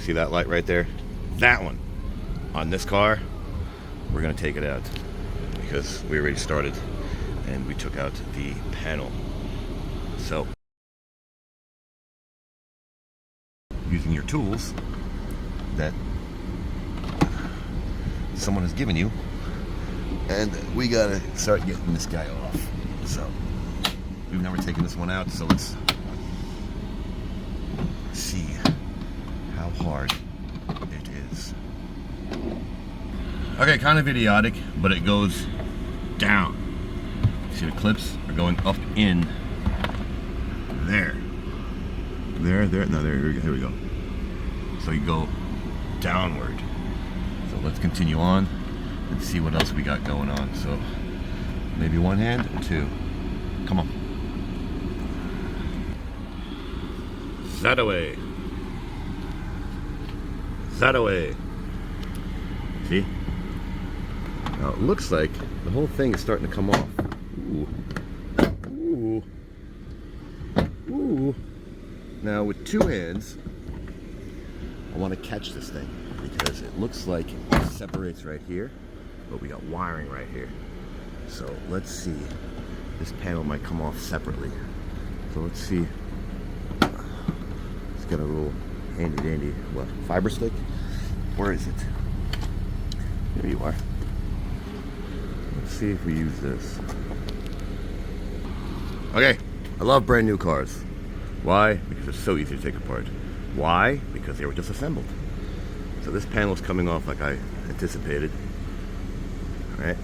see that light right there? That one. On this car, we're gonna take it out because we already started and we took out the panel. So, using your tools that someone has given you, and we gotta start getting this guy off. So, we've never taken this one out, so let's see how hard it is. Okay, kind of idiotic, but it goes down. See, the clips are going up in there. Here we go. So you go downward. So let's continue on and see what else we got going on. So maybe one hand or two. Come on. That away. That away. See? Now it looks like the whole thing is starting to come off. Ooh. Ooh. Ooh. Now with two hands, I want to catch this thing because it looks like it separates right here, but we got wiring right here. So let's see. This panel might come off separately. So let's see. It's got a little handy dandy, what, fiber stick? Where is it? There you are. Let's see if we use this. Okay, I love brand new cars. Why? Because it's so easy to take apart. Why? Because they were disassembled. So this panel is coming off like I anticipated. Alright.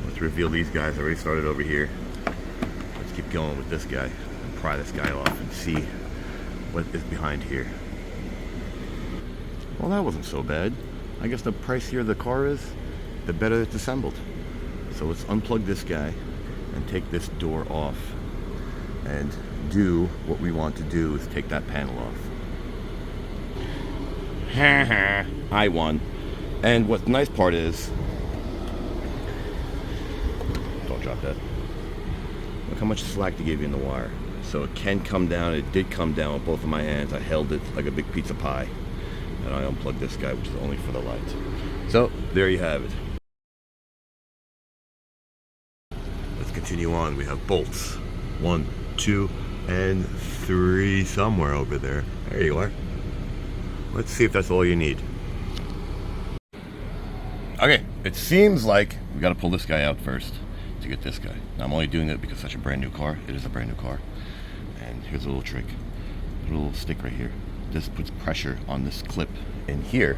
Let's reveal these guys. I already started over here. Let's keep going with this guy and pry this guy off and see what is behind here. Well, that wasn't so bad. I guess the pricier the car is, the better it's assembled. So let's unplug this guy and take this door off and do what we want to do, is take that panel off. I won. And what the nice part is, don't drop that. Look how much slack they gave you in the wire. So it can come down. It did come down with both of my hands. I held it like a big pizza pie. And I unplugged this guy, which is only for the light. So there you have it. Let's continue on. We have bolts. 1, 2, and 3 somewhere over there. There you are. Let's see if that's all you need. Okay, it seems like we got to pull this guy out first to get this guy. Now I'm only doing that because it's such a brand new car. It is a brand new car. And here's a little trick. Put a little stick right here. This puts pressure on this clip in here,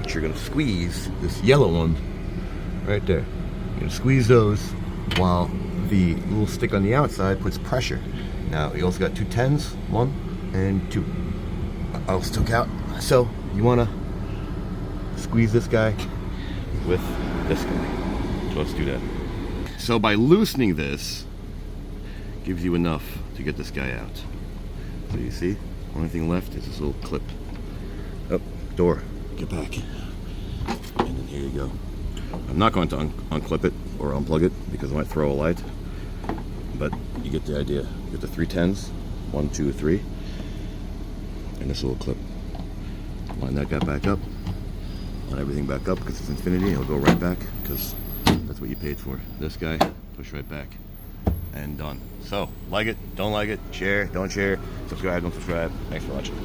which you're going to squeeze this yellow one right there. You're going to squeeze those while the little stick on the outside puts pressure. Now you also got 2 10s, 1 and 2. I also took out. So you want to squeeze this guy with this guy. So let's do that. So by loosening this, gives you enough to get this guy out. So you see, only thing left is this little clip. Oh, door, get back. And then here you go. I'm not going to unclip it or unplug it because I might throw a light, but you get the idea. You get the 3 10s, 1, 2, 3, and this little clip. Line that guy back up, line everything back up because it's Infiniti. It'll go right back because that's what you paid for. This guy, push right back, and done. So, like it, don't like it, share, don't share, subscribe, don't subscribe. Thanks for watching.